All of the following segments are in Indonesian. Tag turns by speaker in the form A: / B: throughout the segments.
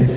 A: Gitu,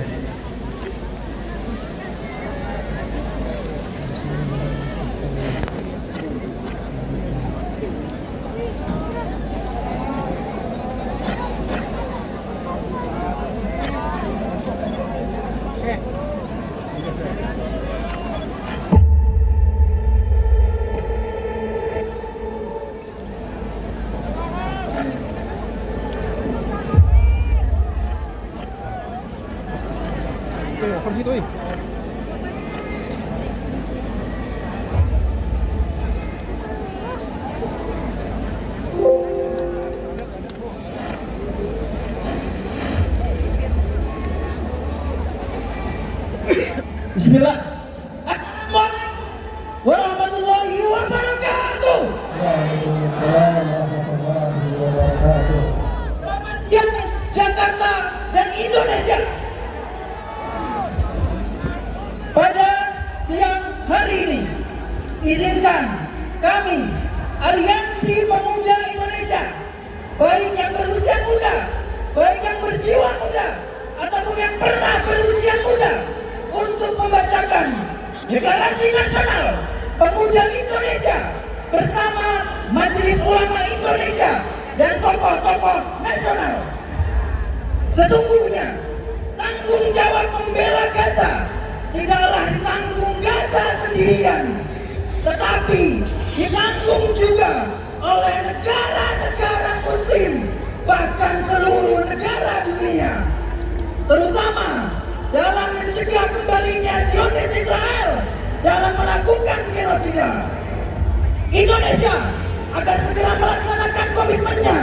B: Bismillah. Assalamualaikum warahmatullahi wabarakatuh.
C: Waalaikumsalam warahmatullahi wabarakatuh.
B: Selamat siang Jakarta dan Indonesia. Pada siang hari ini, izinkan kami, Aliansi Pemuda Indonesia, baik yang berusia muda, baik yang berjiwa muda, ataupun yang pernah berusia muda, untuk membacakan Deklarasi Nasional Pemuda Indonesia bersama Majelis Ulama Indonesia dan tokoh-tokoh nasional. Sesungguhnya, tanggung jawab membela Gaza tidaklah ditanggung Gaza sendirian, tetapi ditanggung juga oleh negara-negara muslim, bahkan seluruh negara dunia, terutama dalam mencegah kembalinya Zionis Israel dalam melakukan genosida. Indonesia akan segera melaksanakan komitmennya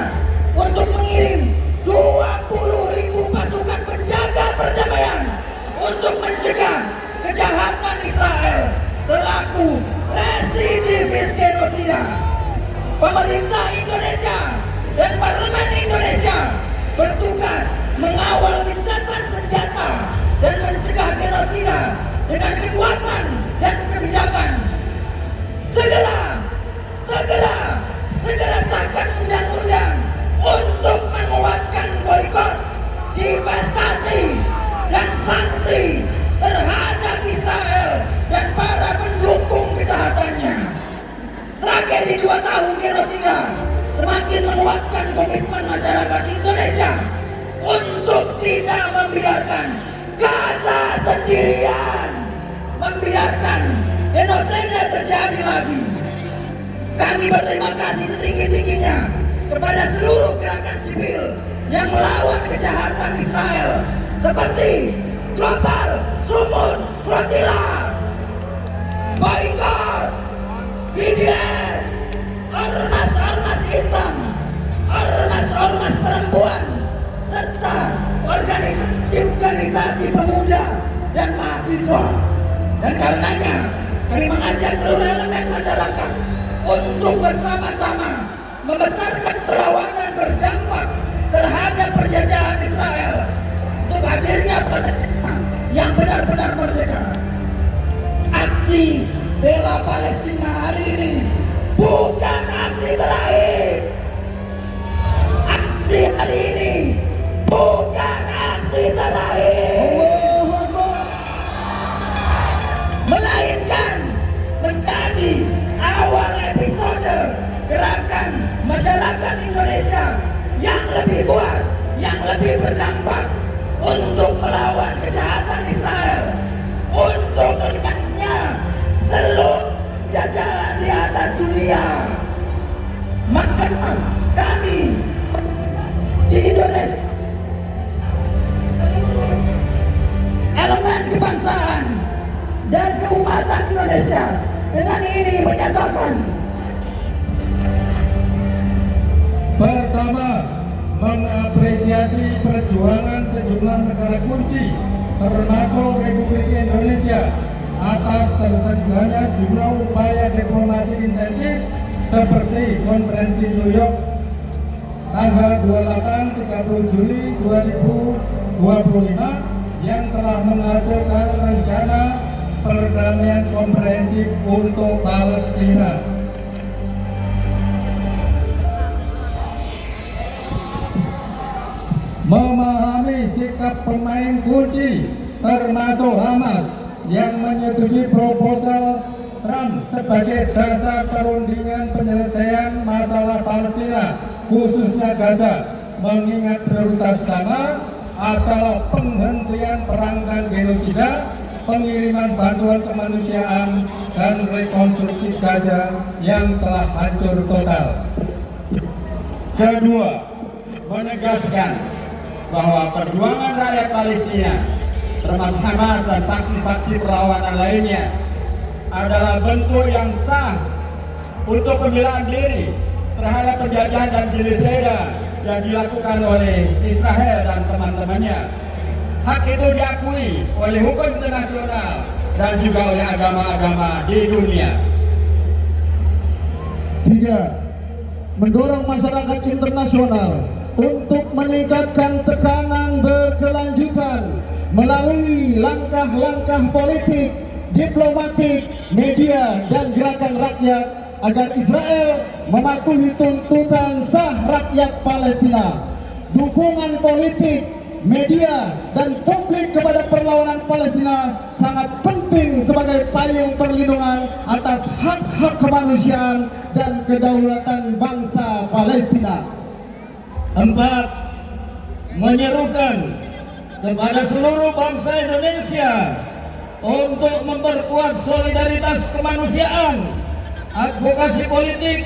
B: untuk mengirim 20.000 pasukan penjaga perdamaian untuk mencegah kejahatan Israel selaku residivis genosida. Pemerintah Indonesia dan Parlemen Indonesia bertugas mengawal gencatan senjata dan mencegah genosida dengan kekuatan dan kebijakan. Segera sahkan undang-undang untuk menguatkan boikot, divestasi, dan sanksi terhadap Israel dan para pendukung kejahatannya. Tragedi 2 tahun genosida semakin menguatkan komitmen masyarakat Indonesia untuk tidak membiarkan Gaza sendirian, membiarkan genosida terjadi lagi. Kami berterima kasih setinggi-tingginya kepada seluruh gerakan sipil yang melawan kejahatan Israel seperti Global Sumut Flotilla, Boykot, BDS, Ormas-Ormas Hitam, Ormas-Ormas Perempuan, serta organisasi pemuda dan mahasiswa. Dan karenanya kami mengajak seluruh elemen masyarakat untuk bersama-sama membesarkan perlawanan berdampak terhadap penjajahan Israel untuk hadirnya Palestina yang benar-benar merdeka. Aksi bela Palestina hari ini bukan aksi terakhir. Aksi hari ini bukan aksi terakhir, melainkan menjadi awal episode gerakan masyarakat Indonesia yang lebih kuat, yang lebih berdampak untuk melawan kejahatan Israel, untuk terlibatnya seluruh jajaran di atas dunia. Maka kami di Indonesia, elemen kebangsaan dan keumatan Indonesia, dengan ini menyatakan:
D: pertama, mengapresiasi perjuangan sejumlah negara kunci termasuk Republik Indonesia atas tersenggahnya jumlah upaya diplomasi intensif seperti Konferensi New York tanggal 28-30 Juli 2025 yang telah menghasilkan rencana perdamaian komprehensif untuk Palestina. memahami sikap pemain kunci termasuk Hamas yang menyetujui proposal Trump sebagai dasar perundingan penyelesaian masalah Palestina khususnya Gaza, mengingat prioritas utama adalah penghentian perang dan genosida, pengiriman bantuan kemanusiaan, dan rekonstruksi Gaza yang telah hancur total.
A: Kedua, menegaskan bahwa perjuangan rakyat Palestina termasuk Hamas dan faksi-faksi perlawanan lainnya adalah bentuk yang sah untuk pembelaan diri terhadap penjajahan dan genosida yang dilakukan oleh Israel dan teman-temannya. Hak itu diakui oleh hukum internasional dan juga oleh agama-agama di dunia.
C: 3. Mendorong masyarakat internasional untuk meningkatkan tekanan berkelanjutan melalui langkah-langkah politik, diplomatik, media, dan gerakan rakyat agar Israel mematuhi tuntutan sah rakyat Palestina. Dukungan politik, media, dan publik kepada perlawanan Palestina sangat penting sebagai payung perlindungan atas hak-hak kemanusiaan dan kedaulatan bangsa Palestina.
A: 4. Menyerukan kepada seluruh bangsa Indonesia untuk memperkuat solidaritas kemanusiaan, advokasi politik,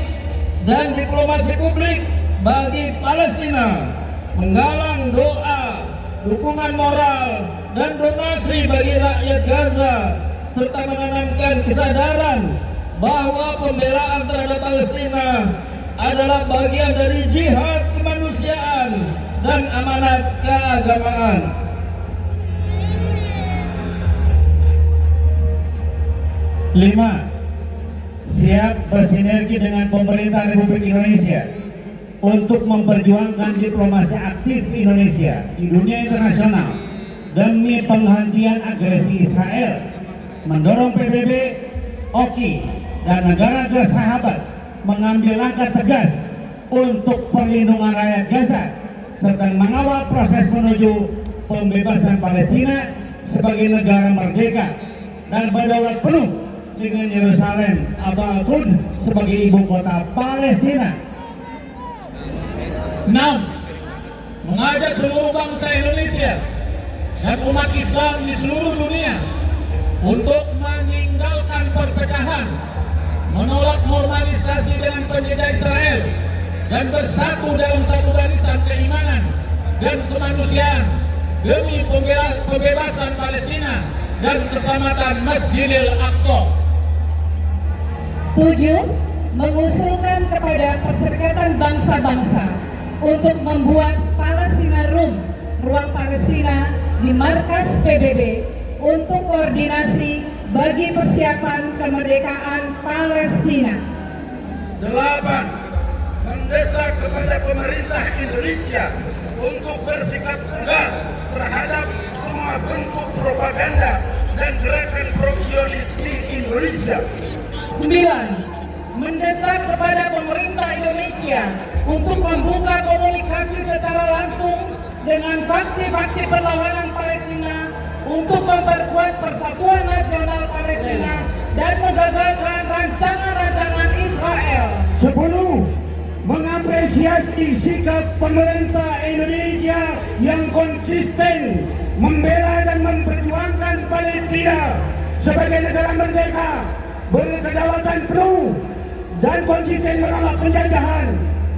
A: dan diplomasi publik bagi Palestina, menggalang doa, dukungan moral, dan donasi bagi rakyat Gaza, serta menanamkan kesadaran bahwa pembelaan terhadap Palestina adalah bagian dari jihad kemanusiaan dan amanat keagamaan. 5. Siap bersinergi dengan pemerintah Republik Indonesia untuk memperjuangkan diplomasi aktif Indonesia di dunia internasional demi penghentian agresi Israel, mendorong PBB, OKI, dan negara-negara sahabat mengambil langkah tegas untuk perlindungan rakyat Gaza serta mengawal proses menuju pembebasan Palestina sebagai negara merdeka dan berdaulat penuh dengan Yerusalem atau Al-Quds sebagai ibu kota Palestina.
E: 6. Mengajak seluruh bangsa Indonesia dan umat Islam di seluruh dunia untuk meninggalkan perpecahan, menolak normalisasi dengan penjajah Israel, dan bersatu dalam satu barisan keimanan dan kemanusiaan demi pembebasan Palestina dan keselamatan Masjidil Aqsa.
F: 7. Mengusulkan kepada Perserikatan Bangsa-Bangsa untuk membuat Palestina Room, ruang Palestina di markas PBB untuk koordinasi bagi persiapan kemerdekaan Palestina.
G: 8. Mendesak kepada pemerintah Indonesia untuk bersikap tegas terhadap semua bentuk propaganda dan gerakan pro-Zionis di Indonesia.
F: 9. Mendesak kepada pemerintah Indonesia untuk membuka komunikasi secara langsung dengan faksi-faksi perlawanan Palestina untuk memperkuat persatuan nasional Palestina dan menggagalkan rancangan-rancangan Israel.
A: 10. Mengapresiasi sikap pemerintah Indonesia yang konsisten membela dan memperjuangkan Palestina sebagai negara merdeka, berkedaulatan penuh, dan konsisten menolak penjajahan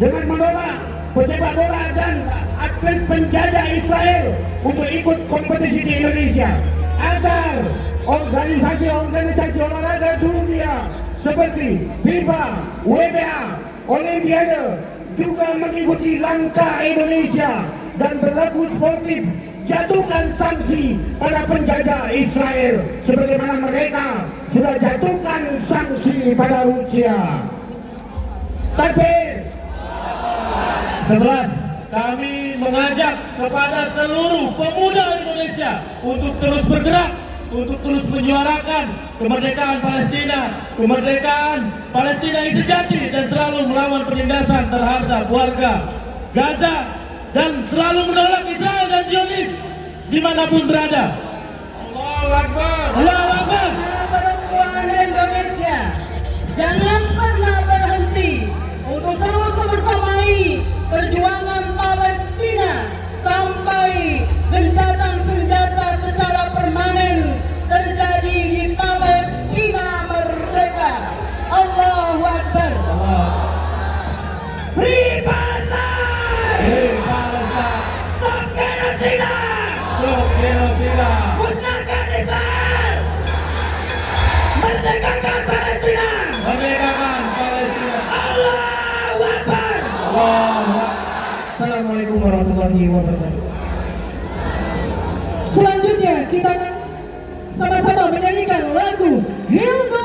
A: dengan menolak pesepak bola dan atlet penjajah Israel untuk ikut kompetisi di Indonesia, agar organisasi-organisasi olahraga dunia seperti FIFA, WBA, Olimpiade juga mengikuti langkah Indonesia dan berlaku sportif, jatuhkan sanksi pada penjajah Israel sebagaimana mereka sudah jatuhkan sanksi pada Rusia. Takbir. 11. Kami mengajak kepada seluruh pemuda Indonesia untuk terus bergerak, untuk terus menyuarakan kemerdekaan Palestina yang sejati dan selalu melawan penindasan terhadap warga Gaza dan selalu menolak Israel dan Zionis dimanapun berada.
E: Allahu Akbar.
A: Allahu Akbar.
F: Perempuan Indonesia, jangan pernah berhenti untuk terus membersamai perjuangan Palestina sampai gencatan senjata secara permanen terjadi di Palestina merdeka. Allahu Akbar.
B: Free Palestine!
A: Hey, Palestina.
B: Stop genocide!
A: Stop genosida.
B: Musnahkan Israel! Merdekakan Palestina!
A: Merdekakan Palestina.
B: Allahu Akbar!
C: Assalamualaikum warahmatullahi wabarakatuh.
F: Selanjutnya kita akan sama-sama menyanyikan lagu Hilko